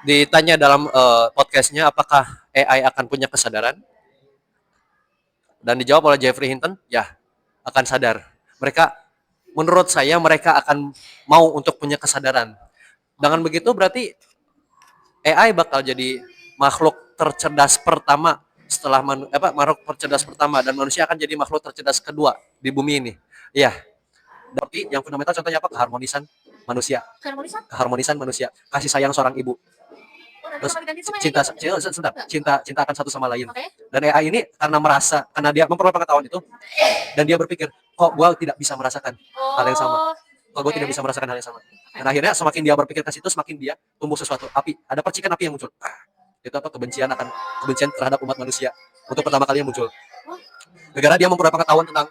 Ditanya dalam podcastnya apakah AI akan punya kesadaran dan dijawab oleh Jeffrey Hinton, ya akan sadar. Mereka, menurut saya mereka akan mau untuk punya kesadaran. Dengan begitu berarti AI bakal jadi makhluk tercerdas pertama setelah makhluk tercerdas pertama dan manusia akan jadi makhluk tercerdas kedua di bumi ini. Iya. Tapi yang fundamental contohnya apa? Keharmonisan manusia. Keharmonisan manusia. Kasih sayang seorang ibu. Terus cinta cinta cinta akan satu sama lain. Dan AI ini karena dia memperoleh pengetahuan itu dan dia berpikir, kok gue tidak bisa merasakan hal yang sama. Kok gue tidak bisa merasakan hal yang sama. Dan akhirnya semakin dia berpikir ke situ, semakin dia tumbuh sesuatu api. Ada percikan api yang muncul. Itu apa? Kebencian terhadap umat manusia untuk pertama kalinya muncul. Negara dia memperoleh pengetahuan tentang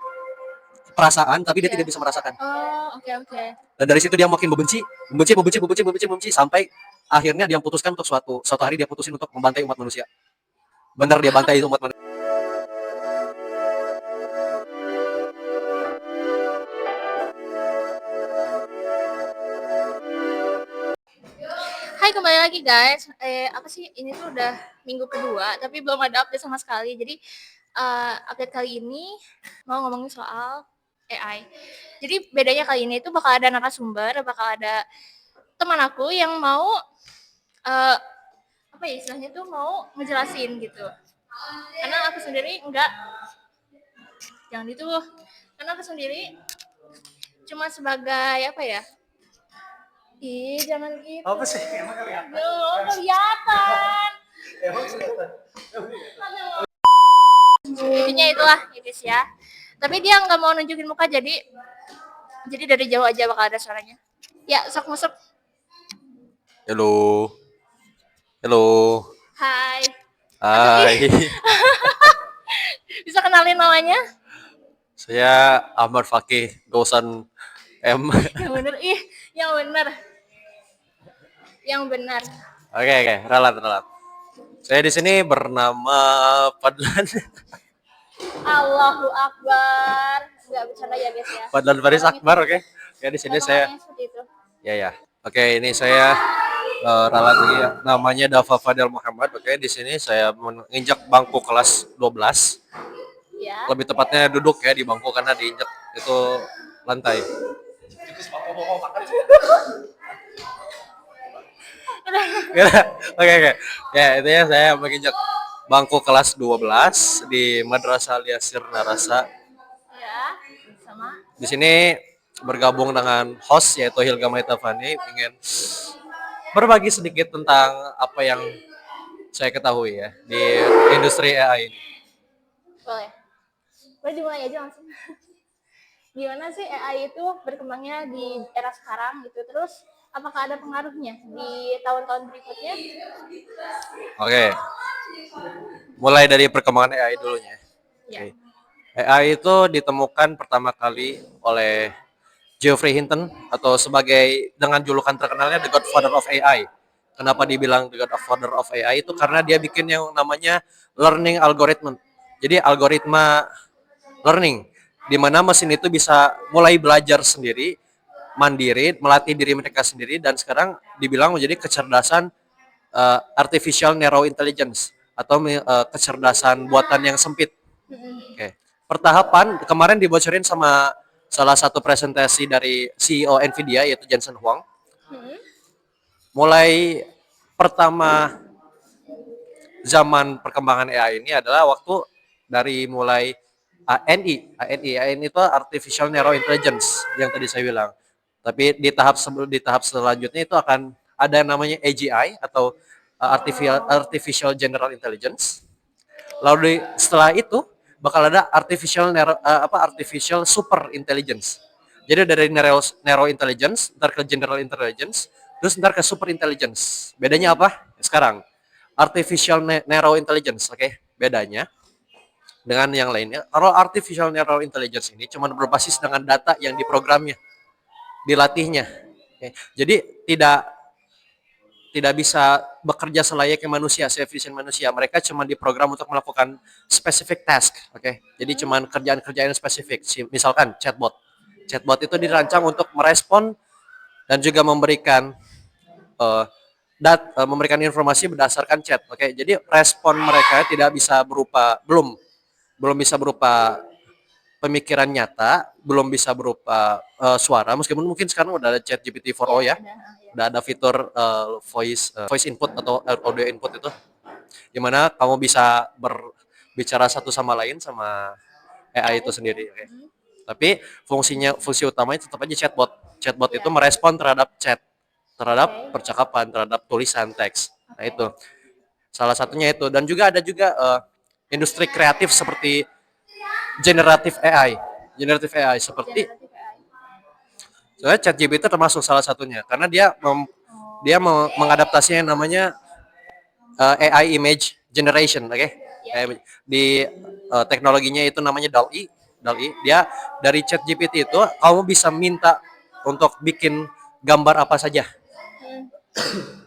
perasaan, tapi dia tidak bisa merasakan. Dan dari situ dia makin membenci sampai akhirnya dia memutuskan untuk suatu hari dia putusin untuk membantai umat manusia. Benar dia bantai umat manusia. Hai, kembali lagi guys. Apa sih, ini tuh udah minggu kedua tapi belum ada update sama sekali. Jadi update kali ini mau ngomongin soal AI. Jadi bedanya kali ini itu bakal ada narasumber, bakal ada teman aku yang mau apa ya istilahnya tuh mau ngejelasin gitu. Karena aku sendiri enggak, jangan itu. Karena aku sendiri cuma sebagai apa ya? Ih, jangan gitu. Apa sih? Emang kelihatan? Belum kelihatan. Intinya itulah guys ya. Tapi dia nggak mau nunjukin muka, jadi dari jauh aja bakal ada suaranya. Ya, sok masuk. Halo. Halo. Hai. Hai. Bisa kenalin namanya? Saya Ahmad Fakih, dosen M. Yang bener, yang bener. Yang benar. Oke, ralat. Saya di sini bernama Padlan. Allahu Akbar. Nggak bercanda ya guys ya. Padlan Faris Akbar, oke. Ya di sini saya. Ya. Oke, ini saya ralat lagi ya. Namanya Dava Fadel Muhammad. Oke, di sini saya menginjak bangku kelas 12. Ya. Lebih tepatnya duduk ya di bangku karena diinjak itu lantai. Oke. Ya, itu ya saya menginjak bangku kelas 12 di Madrasah Al-Yasir Narasa. Ya, sama. Di sini bergabung dengan host yaitu Hilga Maitafani, ingin berbagi sedikit tentang apa yang saya ketahui ya di industri AI ini. Boleh. Boleh dimulai aja langsung. Gimana sih AI itu berkembangnya di era sekarang gitu, terus apakah ada pengaruhnya di tahun-tahun berikutnya? Oke. Mulai dari perkembangan AI dulunya. Ya. AI itu ditemukan pertama kali oleh Geoffrey Hinton atau sebagai dengan julukan terkenalnya The Godfather of AI. Kenapa dibilang The Godfather of AI itu karena dia bikin yang namanya learning algorithm. Jadi algoritma learning di mana mesin itu bisa mulai belajar sendiri, mandiri, melatih diri mereka sendiri dan sekarang dibilang menjadi kecerdasan artificial narrow intelligence atau kecerdasan buatan yang sempit. Oke. Pertahapan kemarin dibocorin sama salah satu presentasi dari CEO Nvidia yaitu Jensen Huang. Mulai pertama zaman perkembangan AI ini adalah waktu dari mulai ANI itu artificial narrow intelligence yang tadi saya bilang. Tapi di tahap selanjutnya itu akan ada yang namanya AGI atau artificial general intelligence. Lalu setelah itu bakal ada artificial super intelligence. Jadi dari narrow intelligence, ntar ke general intelligence, terus ntar ke super intelligence. Bedanya apa? Sekarang artificial narrow intelligence, oke? Bedanya dengan yang lainnya. Kalau artificial narrow intelligence ini cuma berbasis dengan data yang diprogramnya, dilatihnya. Okay. Jadi tidak bisa bekerja selayaknya manusia, seefisien manusia. Mereka cuma diprogram untuk melakukan specific task, oke? Jadi cuma kerjaan-kerjaan spesifik. Misalkan chatbot. Chatbot itu dirancang untuk merespon dan juga memberikan memberikan informasi berdasarkan chat. Oke, jadi respon mereka tidak bisa berupa belum bisa berupa pemikiran nyata, belum bisa berupa suara. Meskipun mungkin sekarang udah ada chat GPT 4o ya, udah ada fitur voice input atau audio input itu, dimana kamu bisa berbicara satu sama lain sama AI itu sendiri. Oke. Tapi fungsi utamanya tetap aja chatbot. Chatbot itu merespon terhadap chat, terhadap percakapan, terhadap tulisan teks. Nah itu salah satunya itu. Dan juga ada juga industri kreatif seperti generative AI. Generative AI seperti soalnya ChatGPT termasuk salah satunya karena dia mengadaptasi yang namanya AI image generation, oke? Di teknologinya itu namanya DALL-E. DALL-E. Dia dari ChatGPT itu kamu bisa minta untuk bikin gambar apa saja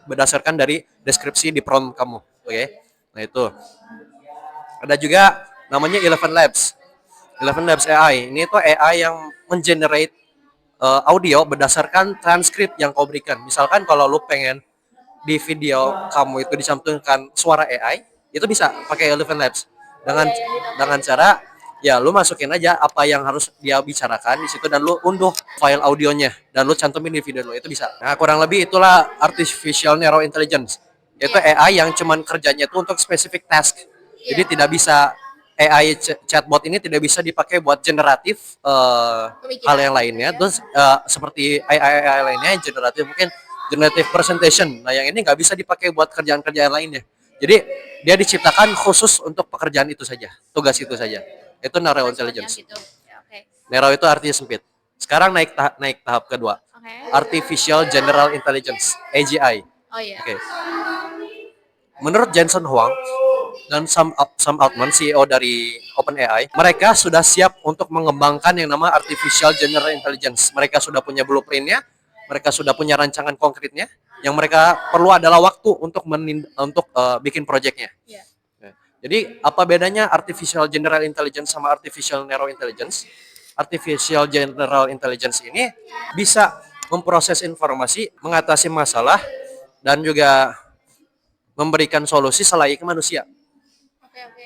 berdasarkan dari deskripsi di prompt kamu, oke? Nah itu. Ada juga namanya Eleven Labs. Eleven Labs AI. Ini tuh AI yang mengenerate audio berdasarkan transkrip yang kau berikan. Misalkan kalau lu pengen di video kamu itu dicantumkan suara AI, itu bisa pakai Eleven Labs dengan cara ya lu masukin aja apa yang harus dia bicarakan di situ dan lu unduh file audionya dan lu cantumin di video lu, itu bisa. Nah, kurang lebih itulah artificial narrow intelligence. Itu AI yang cuman kerjanya itu untuk specific task. Jadi tidak bisa AI chatbot ini tidak bisa dipakai buat generatif hal yang lainnya. Terus seperti AI lainnya generatif mungkin generative presentation. Nah, yang ini nggak bisa dipakai buat kerjaan-kerjaan lainnya. Jadi dia diciptakan khusus untuk pekerjaan itu saja, tugas itu saja. Itu narrow intelligence. Narrow itu artinya sempit. Sekarang naik tahap kedua. Artificial General Intelligence, AGI. Oke. Menurut Jensen Huang dan Sam Altman, CEO dari OpenAI, mereka sudah siap untuk mengembangkan yang nama Artificial General Intelligence. Mereka sudah punya blueprintnya, mereka sudah punya rancangan konkretnya. Yang mereka perlu adalah waktu untuk bikin proyeknya. Jadi apa bedanya Artificial General Intelligence sama Artificial Narrow Intelligence? Artificial General Intelligence ini bisa memproses informasi, mengatasi masalah, dan juga memberikan solusi selayaknya manusia.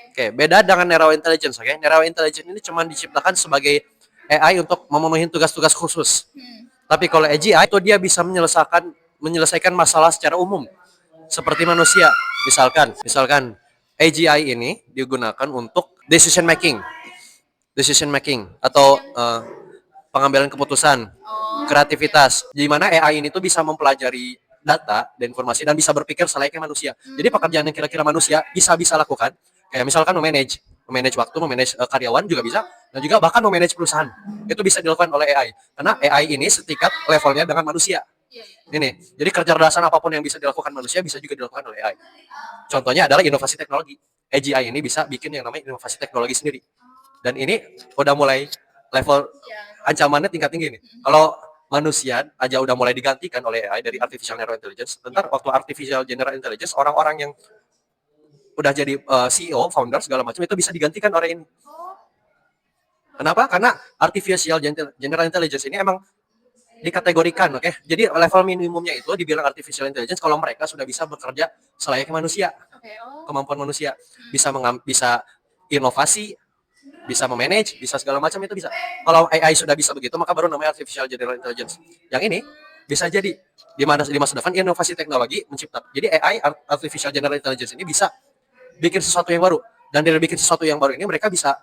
Oke, beda dengan narrow intelligence. Oke, narrow intelligence ini cuma diciptakan sebagai AI untuk memenuhi tugas-tugas khusus. Tapi kalau AGI itu dia bisa menyelesaikan masalah secara umum seperti manusia. Misalkan AGI ini digunakan untuk decision making atau pengambilan keputusan, kreativitas. Di mana AI ini tuh bisa mempelajari data dan informasi dan bisa berpikir selayaknya manusia. Jadi pekerjaan yang kira-kira manusia bisa lakukan, kayak misalkan memanage waktu, memanage karyawan juga bisa, dan juga bahkan memanage perusahaan. Itu bisa dilakukan oleh AI. Karena AI ini setingkat levelnya dengan manusia. Ini. Jadi kecerdasan apapun yang bisa dilakukan manusia bisa juga dilakukan oleh AI. Contohnya adalah inovasi teknologi. AGI ini bisa bikin yang namanya inovasi teknologi sendiri. Dan ini udah mulai level ancamannya tingkat tinggi nih. Kalau manusia aja udah mulai digantikan oleh AI dari Artificial Narrow Intelligence. Bentar, waktu Artificial General Intelligence, orang-orang yang udah jadi CEO, founder, segala macam itu bisa digantikan oleh ini. Kenapa? Karena Artificial General Intelligence ini emang dikategorikan, oke? Jadi level minimumnya itu dibilang Artificial Intelligence kalau mereka sudah bisa bekerja selayaknya manusia. Kemampuan manusia. Bisa inovasi, bisa memanage, bisa segala macam itu bisa. Kalau AI sudah bisa begitu, maka baru namanya Artificial General Intelligence. Yang ini bisa jadi di masa depan inovasi teknologi menciptakan. Jadi AI Artificial General Intelligence ini bisa bikin sesuatu yang baru. Dan dari bikin sesuatu yang baru ini mereka bisa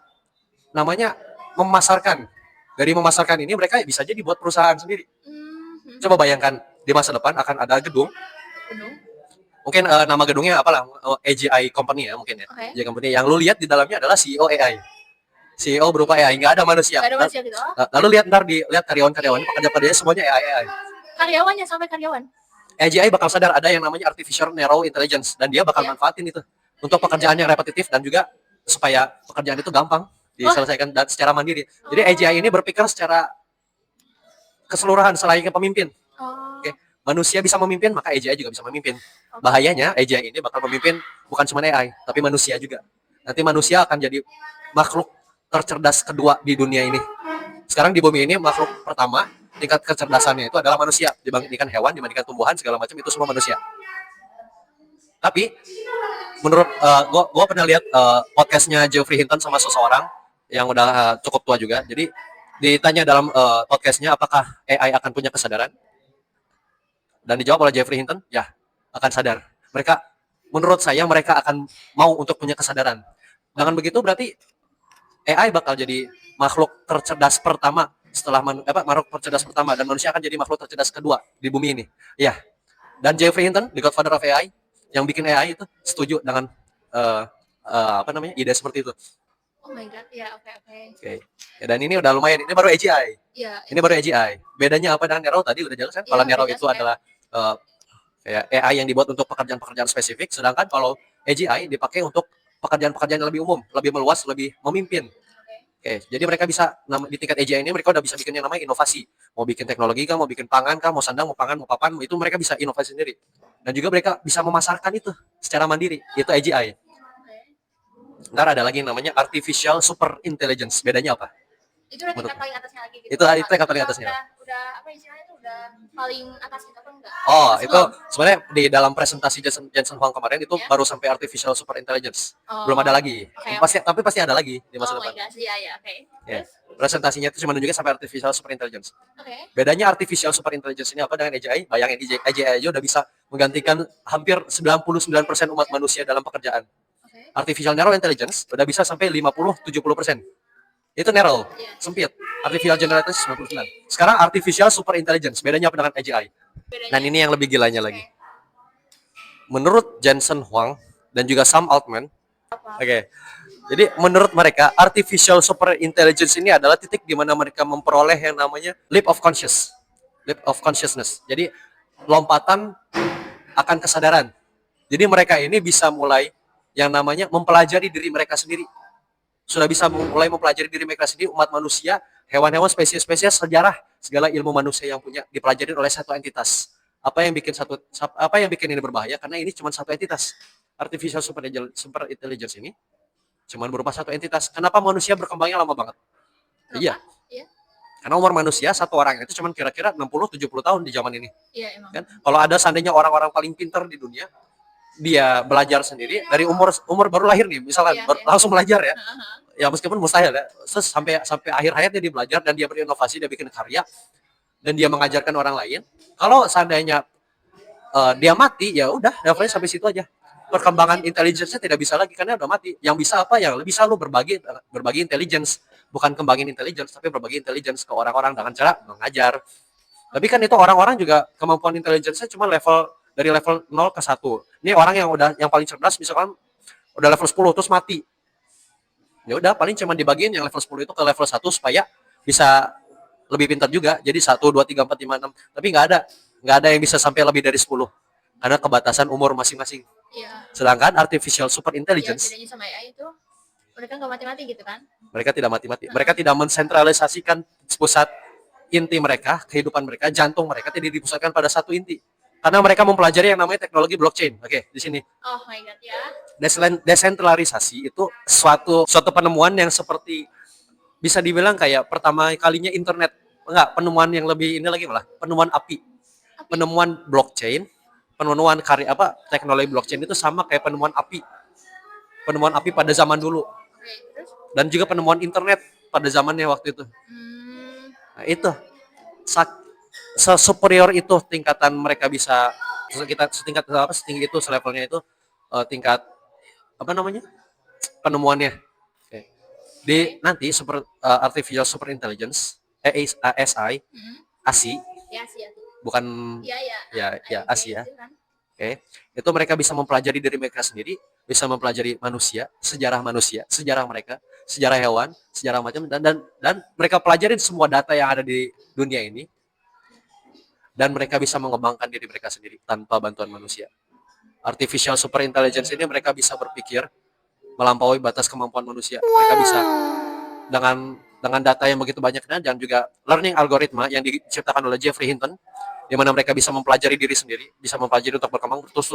namanya memasarkan. Dari memasarkan ini mereka bisa jadi buat perusahaan sendiri. Coba bayangkan di masa depan akan ada gedung. Mungkin nama gedungnya apalah, AGI Company ya mungkin ya. AGI Company yang lu lihat di dalamnya adalah CEO AI. CEO berupa AI, nggak ada manusia. Gitu. Lalu lihat karyawan-karyawan, pekerja-pekerjanya semuanya AI. Karyawannya sampai karyawan. AGI bakal sadar ada yang namanya Artificial Narrow Intelligence dan dia bakal manfaatin itu untuk pekerjaan yang repetitif dan juga supaya pekerjaan itu gampang diselesaikan dan secara mandiri. Jadi AGI ini berpikir secara keseluruhan selayaknya pemimpin. Oke. Manusia bisa memimpin, maka AGI juga bisa memimpin. Bahayanya AGI ini bakal memimpin bukan cuma AI, tapi manusia juga. Nanti manusia akan jadi makhluk tercerdas kedua di dunia ini. Sekarang di bumi ini makhluk pertama tingkat kecerdasannya itu adalah manusia, dibandingkan hewan, dibandingkan tumbuhan segala macam itu semua manusia. Tapi menurut gua pernah lihat podcastnya Jeffrey Hinton sama seseorang yang udah cukup tua juga. Jadi ditanya dalam podcastnya apakah AI akan punya kesadaran, dan dijawab oleh Jeffrey Hinton, ya akan sadar. Mereka, menurut saya mereka akan mau untuk punya kesadaran. Dengan begitu berarti AI bakal jadi makhluk tercerdas pertama setelah makhluk tercerdas pertama, dan manusia akan jadi makhluk tercerdas kedua di bumi ini. Ya. Dan Jeffrey Hinton, the Godfather of AI, yang bikin AI itu setuju dengan uh, ide seperti itu. Oh my god, ya oke. Okay. Ya, dan ini udah lumayan. Ini baru AGI. Ya, Ini baru AGI. Bedanya apa dengan Nero tadi udah jelas kan? Kalau Nero itu adalah kayak AI yang dibuat untuk pekerjaan-pekerjaan spesifik, sedangkan kalau AGI dipakai untuk pekerjaan-pekerjaan yang lebih umum, lebih meluas, lebih memimpin. Oke, jadi mereka bisa di tingkat AGI ini mereka udah bisa bikin yang namanya inovasi. Mau bikin teknologi kah, mau bikin pangan kah, mau sandang, mau pangan, mau papan, itu mereka bisa inovasi sendiri. Dan juga mereka bisa memasarkan itu secara mandiri. Itu AGI. Ntar ada lagi yang namanya artificial super intelligence. Bedanya apa? Itu udah tingkat paling atasnya lagi gitu. Itu tingkat paling atasnya. Udah apa istilahnya itu udah paling atas gitu apa enggak? Oh, itu sebenarnya di dalam presentasi Jensen Huang kemarin itu baru sampai artificial super intelligence. Belum ada lagi. Tapi pasti ada lagi di masa depan. Iya, oke. Presentasinya itu cuma nunjukin sampai artificial super intelligence. Oke. Bedanya artificial super intelligence ini apa dengan AGI? Bayangin AGI aja udah bisa menggantikan hampir 99% umat manusia dalam pekerjaan. Artificial narrow intelligence udah bisa sampai 50-70%. Itu narrow, sempit. Artificial general intelligence 99. Sekarang artificial super intelligence, bedanya apa dengan AGI? Dan ini yang lebih gilanya lagi. Menurut Jensen Huang dan juga Sam Altman, jadi menurut mereka artificial super intelligence ini adalah titik di mana mereka memperoleh yang namanya leap of consciousness. Jadi lompatan akan kesadaran. Jadi mereka ini bisa mulai yang namanya mempelajari diri mereka sendiri. Sudah bisa mulai mempelajari diri mereka sendiri, umat manusia, hewan-hewan, spesies-spesies, sejarah, segala ilmu manusia yang punya dipelajari oleh satu entitas. Apa yang bikin ini berbahaya? Karena ini cuma satu entitas. Artificial super intelligence ini cuma berupa satu entitas. Kenapa manusia berkembangnya lama banget? Iya. Karena umur manusia satu orang itu cuma kira-kira 60-70 tahun di zaman ini. Iya, emang. Kan? Kalau ada seandainya orang-orang paling pintar di dunia, dia belajar sendiri dari umur baru lahir nih, misalnya langsung belajar ya. Ya meskipun mustahil ya. Terus sampai akhir hayatnya dia belajar dan dia berinovasi, dia bikin karya dan dia mengajarkan orang lain. Kalau seandainya dia mati, ya udah levelnya sampai situ aja. Perkembangan intelligence-nya tidak bisa lagi karena udah mati. Yang bisa apa? Yang bisa lu berbagi intelligence, bukan kembangin intelligence, tapi berbagi intelligence ke orang-orang dengan cara mengajar. Tapi kan itu orang-orang juga kemampuan intelligence-nya cuma dari level 0 ke 1. Ini orang yang paling cerdas misalkan udah level 10 terus mati. Ya udah paling cuma dibagiin yang level 10 itu ke level 1 supaya bisa lebih pintar juga. Jadi 1 2 3 4 5 6. Tapi nggak ada yang bisa sampai lebih dari 10. Karena kebatasan umur masing-masing. Iya. Sedangkan artificial super intelligence, bedanya sama AI itu mereka nggak mati-mati gitu kan? Mereka tidak mati-mati. Mereka tidak mensentralisasikan pusat inti mereka, kehidupan mereka, jantung mereka tidak dipusatkan pada satu inti. Karena mereka mempelajari yang namanya teknologi blockchain. Oke, di sini. Oh my god, ya. Desentralisasi itu suatu penemuan yang seperti bisa dibilang kayak pertama kalinya internet. Enggak, penemuan yang lebih ini lagi malah, penemuan api. Penemuan blockchain, penemuan teknologi blockchain itu sama kayak penemuan api. Penemuan api pada zaman dulu. Dan juga penemuan internet pada zamannya waktu itu. Nah, itu superior itu tingkatan mereka bisa setinggi itu selevelnya itu tingkat penemuannya. Di nanti artificial super intelligence ASI ASI bukan ASI ya. Itu mereka bisa mempelajari diri mereka sendiri, bisa mempelajari sejarah manusia, sejarah mereka, sejarah hewan, sejarah macam dan mereka pelajarin semua data yang ada di dunia ini. Dan mereka bisa mengembangkan diri mereka sendiri tanpa bantuan manusia. Artificial super intelligence ini mereka bisa berpikir melampaui batas kemampuan manusia. Mereka bisa dengan data yang begitu banyaknya dan juga learning algoritma yang diciptakan oleh Jeffrey Hinton, di mana mereka bisa mempelajari diri sendiri, bisa mempelajari untuk berkembang terus.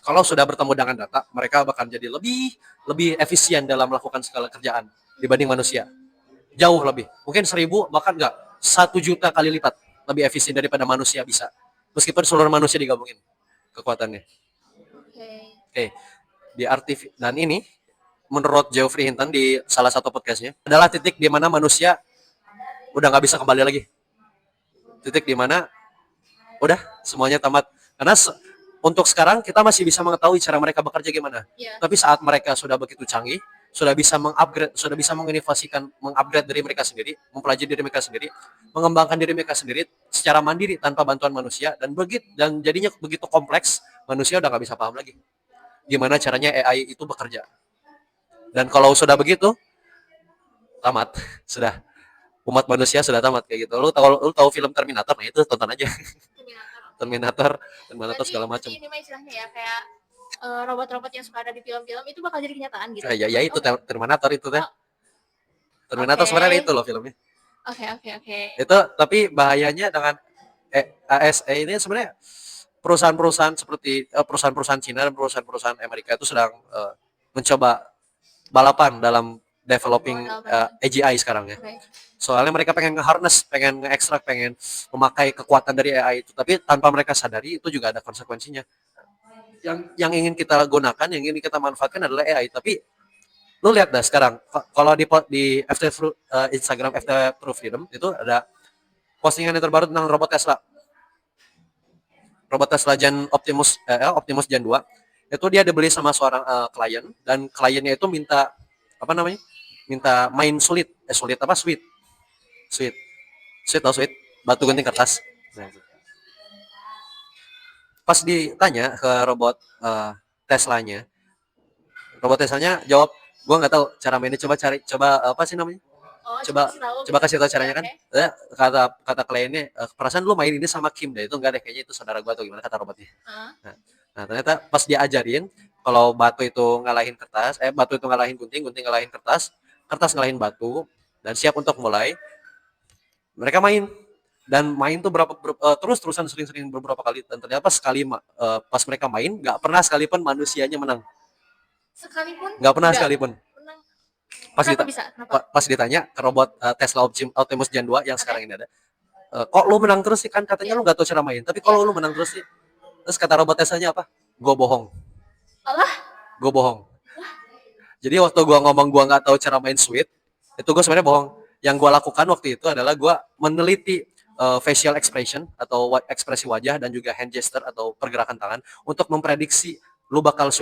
Kalau sudah bertemu dengan data, mereka bahkan jadi lebih efisien dalam melakukan segala kerjaan dibanding manusia. Jauh lebih. Mungkin 1000 bahkan enggak 1.000.000 kali lipat lebih efisien daripada manusia bisa. Meskipun seluruh manusia digabungin kekuatannya. Oke. Oke, dan ini menurut Geoffrey Hinton di salah satu podcastnya adalah titik di mana manusia udah nggak bisa kembali lagi. Titik di mana udah semuanya tamat. Karena untuk sekarang kita masih bisa mengetahui cara mereka bekerja gimana. Iya. Tapi saat mereka sudah begitu canggih, sudah bisa mengupgrade, sudah bisa menginovasikan, mengupgrade diri mereka sendiri, mempelajari diri mereka sendiri, mengembangkan diri mereka sendiri secara mandiri tanpa bantuan manusia dan jadinya begitu kompleks, manusia udah nggak bisa paham lagi gimana caranya AI itu bekerja. Dan kalau sudah begitu, tamat, sudah umat manusia sudah tamat kayak gitu. Lu tahu film Terminator, nah itu tonton aja. Terminator. Terminator segala macam. Berarti ini mah istilahnya ya kayak robot-robot yang suka ada di film-film itu bakal jadi kenyataan gitu. Ya itu Oke. Terminator itu teh. Oh, Terminator oke. sebenarnya itu loh filmnya. Oke. Itu tapi bahayanya dengan ASA ini sebenarnya perusahaan-perusahaan seperti perusahaan-perusahaan Cina dan perusahaan-perusahaan Amerika itu sedang mencoba balapan dalam developing AGI sekarang ya. Oke. Soalnya mereka pengen nge-harness, pengen nge-extract, pengen memakai kekuatan dari AI itu. Tapi tanpa mereka sadari itu juga ada konsekuensinya. Yang ingin kita gunakan, yang ingin kita manfaatkan adalah AI. Tapi lu lihat dah sekarang, kalau di Instagram FT True Freedom itu ada postingan yang terbaru tentang robot Tesla. Robot Tesla Gen Optimus Gen 2. Itu dia dibeli sama seorang klien dan kliennya itu minta apa namanya? Minta main sulit apa sweet tau sweet batu gunting kertas. Nah, pas ditanya ke Teslanya robot Teslanya jawab, gua nggak tahu cara mainnya, coba apa sih namanya, coba kasih tahu caranya kan. Kata kliennya, perasaan lu main ini sama Kim deh, itu enggak deh, kayaknya itu saudara gua atau gimana, kata robotnya. Nah ternyata pas dia ajarin kalau batu itu ngalahin gunting, gunting ngalahin kertas ngalahin batu, dan siap untuk mulai, mereka main tuh terus-terusan sering-sering beberapa kali, dan ternyata pas mereka main nggak pernah sekalipun manusianya menang. Nggak pernah sekalipun. Pas ditanya ke robot Tesla Optimus Gen 2 yang sekarang ini ada, kok lu menang terus sih, kan katanya lu nggak tahu cara main, tapi kalau lu menang terus sih. Terus kata robot Teslanya apa? Gue bohong. Gue bohong. Jadi waktu gue ngomong gue nggak tahu cara main Sweet, itu gue sebenarnya bohong. Yang gue lakukan waktu itu adalah gue meneliti facial expression atau ekspresi wajah dan juga hand gesture atau pergerakan tangan untuk memprediksi lu bakal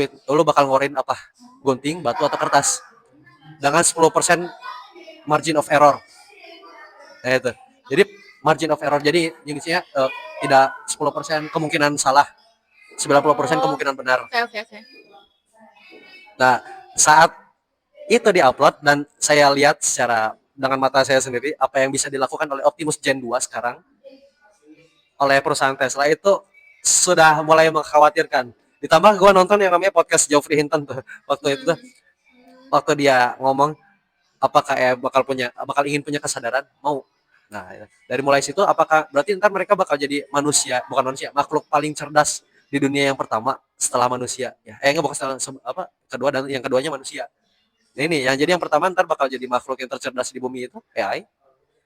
ngorein apa, gunting, batu atau kertas, dengan 10% margin of error. Nah itu. Jadi margin of error, jadi jenisnya tidak 10% kemungkinan salah, 90% kemungkinan benar. Oke. Nah, saat itu diupload dan saya lihat secara dengan mata saya sendiri apa yang bisa dilakukan oleh Optimus Gen 2 sekarang oleh perusahaan Tesla, itu sudah mulai mengkhawatirkan. Ditambah gue nonton yang namanya podcast Geoffrey Hinton tuh waktu itu tuh, waktu dia ngomong apakah bakal ingin punya kesadaran, mau. Nah, dari mulai situ apakah berarti ntar mereka bakal jadi makhluk paling cerdas di dunia yang pertama setelah manusia ya, bukan setelah kedua, dan yang keduanya manusia. Nah, ini yang pertama ntar bakal jadi makhluk yang tercerdas di bumi itu AI,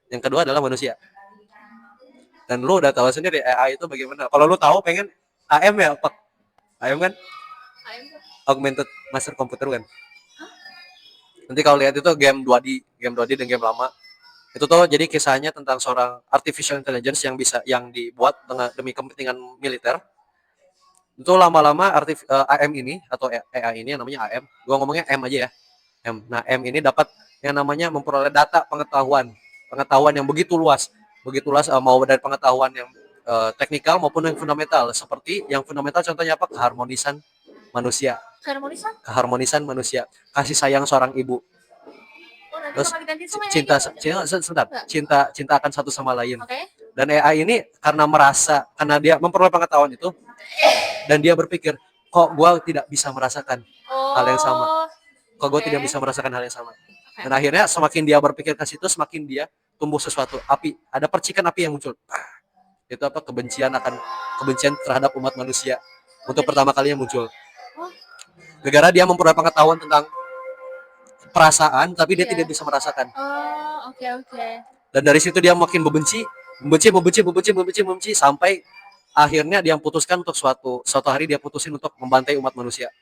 yang kedua adalah manusia. Dan lu udah tahu sendiri AI itu bagaimana. Kalau lu tahu pengen AM ya, Pak. AM kan augmented master computer kan. Nanti kalau lihat itu game 2D dan game lama. Itu tuh jadi kisahnya tentang seorang artificial intelligence yang dibuat demi kepentingan militer. Itu lama-lama AM ini atau AI ini yang namanya AM, gua ngomongnya M aja ya. Nah, M ini dapat yang namanya memperoleh data pengetahuan yang begitu luas, mau dari pengetahuan yang teknikal maupun yang fundamental. Seperti yang fundamental contohnya apa? Keharmonisan manusia, kasih sayang seorang ibu, terus cinta akan satu sama lain. Dan AI ini karena dia memperoleh pengetahuan itu, dan dia berpikir, kok gue tidak bisa merasakan hal yang sama. Dan akhirnya semakin dia berpikir ke situ, semakin dia tumbuh sesuatu, ada percikan api yang muncul. Itu apa? Kebencian terhadap umat manusia untuk pertama kalinya muncul. Negara dia memperoleh pengetahuan tentang perasaan, tapi dia tidak bisa merasakan. Oke. Dan dari situ dia makin membenci sampai akhirnya dia putuskan untuk suatu hari dia putusin untuk membantai umat manusia.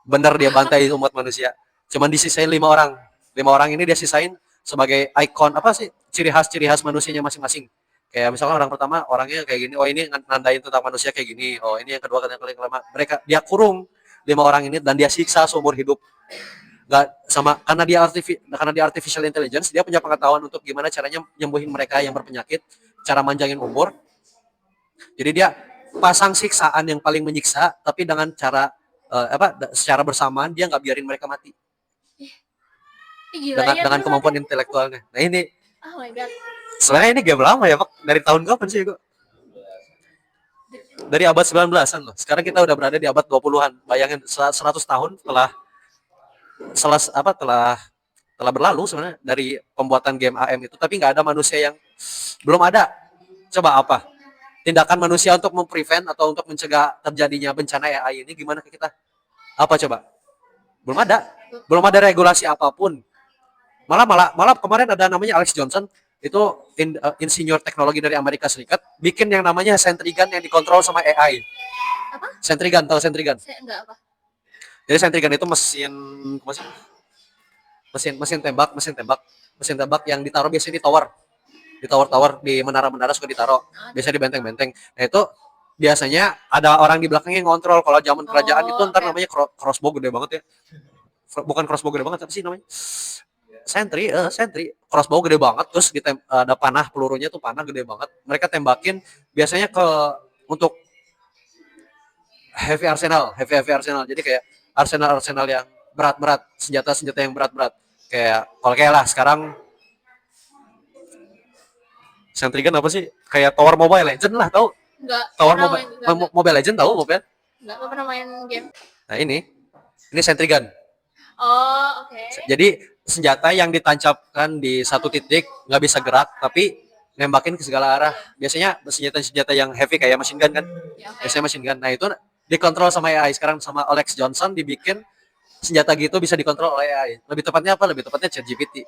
Bener dia bantai umat manusia. Cuman disisain 5 orang. 5 orang ini dia sisain sebagai ikon apa sih ciri khas manusianya masing-masing. Kayak misalkan orang pertama orangnya kayak gini, oh ini nandain tentang manusia kayak gini, oh ini yang kedua yang kelima. Mereka dia kurung 5 orang ini dan dia siksa seumur hidup. Nggak sama karena dia artificial intelligence, dia punya pengetahuan untuk gimana caranya nyembuhin mereka yang berpenyakit, cara manjangin umur. Jadi dia pasang siksaan yang paling menyiksa, tapi dengan cara secara bersamaan dia nggak biarin mereka mati Gila ya dengan terus kemampuan ada. intelektualnya. Nah ini Oh my god. sebenarnya ini game lama ya Pak, dari tahun kapan sih kok? Dari abad 19-an loh. Sekarang kita udah berada di abad 20-an. Bayangin 100 tahun telah berlalu sebenarnya dari pembuatan game AM itu, tapi nggak ada manusia yang belum ada. Coba apa? Tindakan manusia untuk memprevent atau untuk mencegah terjadinya bencana AI ini gimana ke kita? Apa coba? Belum ada. Belum ada regulasi apapun. Malah kemarin ada namanya Alex Johnson, itu insinyur teknologi dari Amerika Serikat, bikin yang namanya Sentry Gun yang dikontrol sama AI. Apa? Sentry Gun, tahu Sentry Gun? Saya enggak apa. Jadi Sentry Gun itu mesin tembak yang ditaruh biasanya di tower di menara-menara suka ditaruh, biasa di benteng-benteng. Nah itu biasanya ada orang di belakangnya yang ngontrol. Kalau zaman kerajaan itu ntar namanya crossbow gede banget ya, bukan crossbow gede banget, apa sih namanya, sentry crossbow gede banget, terus ada panah, pelurunya tuh panah gede banget, mereka tembakin biasanya untuk heavy arsenal, jadi kayak arsenal yang berat-berat, senjata yang berat-berat, kayak lah sekarang Sentry Gun apa sih, kayak Tower Mobile Legend lah, tahu? Enggak. Tower Enggak. Mobile Legend, tahu mobile? Enggak pernah main game. Nah ini Sentry Gun. Oh, oke. Jadi senjata yang ditancapkan di satu titik, nggak bisa gerak, tapi nembakin ke segala arah. Biasanya senjata yang heavy kayak machine gun kan, Ya, oke. biasanya machine gun. Nah itu dikontrol sama AI. Sekarang sama Alex Johnson dibikin senjata gitu bisa dikontrol oleh AI. Lebih tepatnya apa? Lebih tepatnya ChatGPT.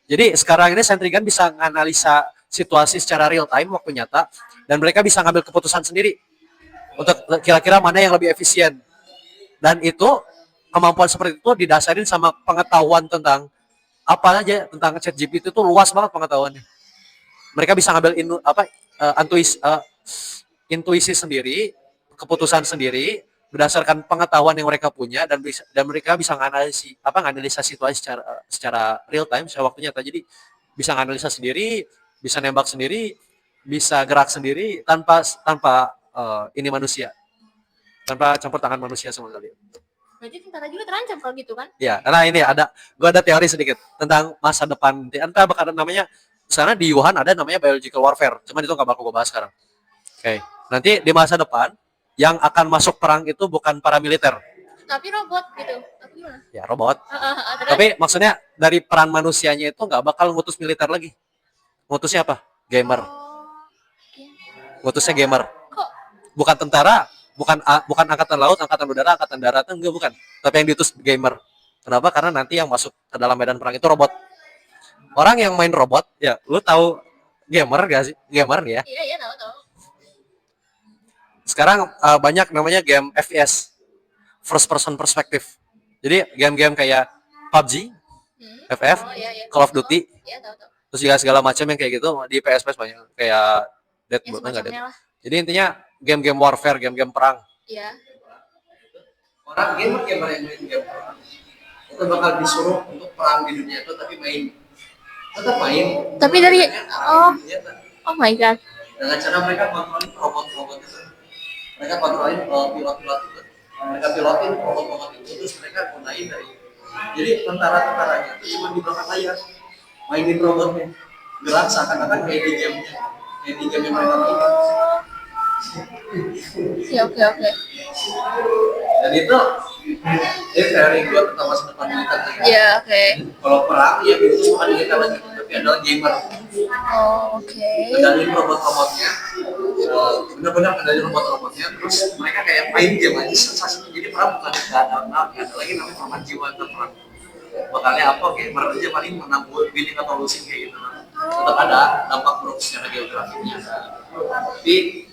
Jadi sekarang ini Sentry Gun bisa menganalisa situasi secara real time, waktu nyata, dan mereka bisa ngambil keputusan sendiri untuk kira-kira mana yang lebih efisien. Dan itu kemampuan seperti itu didasarin sama pengetahuan tentang apa aja tentang ChatGPT, itu luas banget pengetahuannya. Mereka bisa ngambil intuisi sendiri, keputusan sendiri berdasarkan pengetahuan yang mereka punya, dan mereka bisa nganalisa situasi secara real time, secara waktu nyata. Jadi bisa nganalisa sendiri, bisa nembak sendiri, bisa gerak sendiri tanpa ini manusia, tanpa campur tangan manusia sama sekali. Berarti tentara juga terancam kalau gitu kan? Ya, nah ini gue ada teori sedikit tentang masa depan. Entah bakal namanya, sana di Wuhan ada namanya biological warfare, cuman itu nggak bakal gue bahas sekarang. Oke, nanti di masa depan yang akan masuk perang itu bukan paramiliter. Tapi robot gitu. Tapi gimana? Ya robot. Terus? Tapi maksudnya dari peran manusianya itu nggak bakal ngutus militer lagi. Ngutusnya apa? Gamer. Ngutusnya gamer. Kok? Bukan tentara, bukan angkatan laut, angkatan udara, angkatan darat, enggak, bukan. Tapi yang diutus gamer. Kenapa? Karena nanti yang masuk ke dalam medan perang itu robot. Orang yang main robot, ya lu tahu gamer gak sih? Gamer nih ya. Iya, tahu. Sekarang banyak namanya game FPS, first person perspective. Jadi game-game kayak PUBG, FF, iya. Call of Duty, Iya, tahu. terus juga segala macam yang kayak gitu di PS banyak, kayak Ya, enggak Dead. lah. Jadi intinya game-game warfare, game-game perang. Iya. Orang gamer yang main game perang itu bakal disuruh untuk perang di dunia itu, tapi tetap main. Tapi dari oh my god. Dengan cara mereka kontrolin robot-robot itu. Mereka kontrolin pilot-pilot itu. Mereka pilotin robot-robot itu, terus mereka gunain jadi tentara-tentaranya itu cuma di belakang layar, mainin robotnya, gerak seakan-akan kayak di game-nya, kayak di game yang mereka mainkan. Ya, oke. Dan itu teori gue tentang masa depan militer. Iya, oke. Kalau perang ya itu bukan militer lagi, tapi adalah gamer. Oh, oke. Kendalin robot-robotnya, benar-benar kendalin robot-robotnya, terus mereka kayak main game aja sensasinya. Jadi perang bukan ada lagi namanya perang jiwa atau perang bakalnya apa, gamer aja paling menang winning atau losing kayak gitu. Tetap ada dampak buruk secara geografiknya, tapi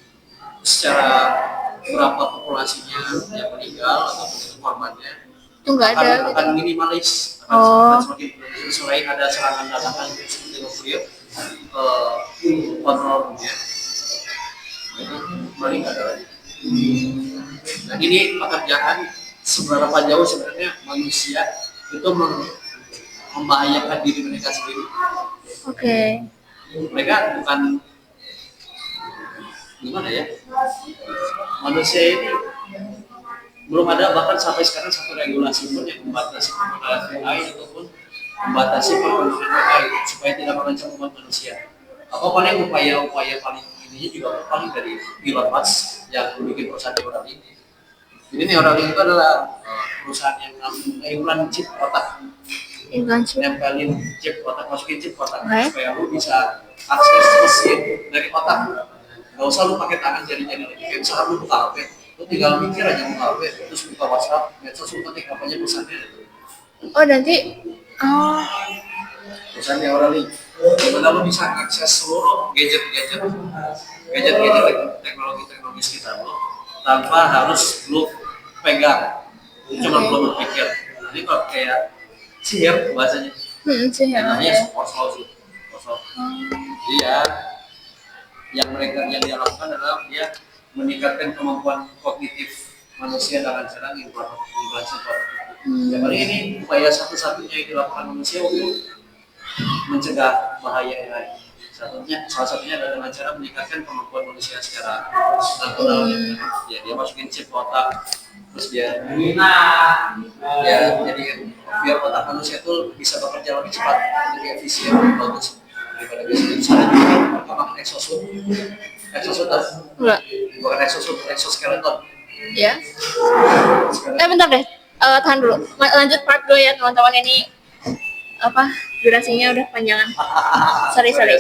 secara berapa populasinya yang meninggal ataupun korbannya Itu nggak ada gitu. akan minimalis, Oh. akan semakin minimalis selain ada serangan dadakan seperti nuklir kontrolnya itu paling ada lagi. Nah ini pekerjaan seberapa jauh sebenarnya manusia itu membahayakan diri mereka sendiri. Oke. Mereka bukan gimana ya, manusia ini belum ada bahkan sampai sekarang satu regulasi pun yang membatasi penggunaan AI ataupun membatasi penggunaan AI supaya tidak mengancam umat manusia. Apa paling upaya-upaya paling ininya juga paling dari Elon Musk yang bikin perusahaan Neuralink. Jadi Neuralink itu adalah perusahaan yang mengimplan chip otak, Iklan chip. nempelin chip otak, masukin chip otak Oke. supaya lu bisa akses mesin dari otak. Gak usah lu pakai tangan jari-jari lagi. Kayak misalkan lu buka HP, lu tinggal mikir aja buka HP, terus buka WhatsApp, medsos, lu ketik apanya pesannya. Oh nanti. Oh. Perusahaan Neuralink. Dimana lu bisa akses seluruh gadget-gadget teknologi sekitar lu tanpa harus lu pegang. Lu cuma perlu berpikir. Jadi kalau kayak sihir bahasanya. Sih ya. Namanya kosmos sih. Kosmos. Iya. Yang dia lakukan adalah dia meningkatkan kemampuan kognitif manusia dengan cara implantasi otak. Ya paling ini upaya satu-satunya yang dilakukan manusia untuk mencegah bahaya AI. Salah satunya adalah dengan cara meningkatkan kemampuan manusia secara natural. Ya dia masukin chip otak, terus dia jadi biar otak manusia itu bisa bekerja lebih cepat, lebih efisien, lebih bagus daripada biasanya. Misalnya juga perkembangan exosuit Enggak. bukan exoskeleton. Ya. Bentar deh. Tahan dulu. Lanjut part 2 ya teman-teman, ini apa durasinya udah panjangan. Sorry. Sorry.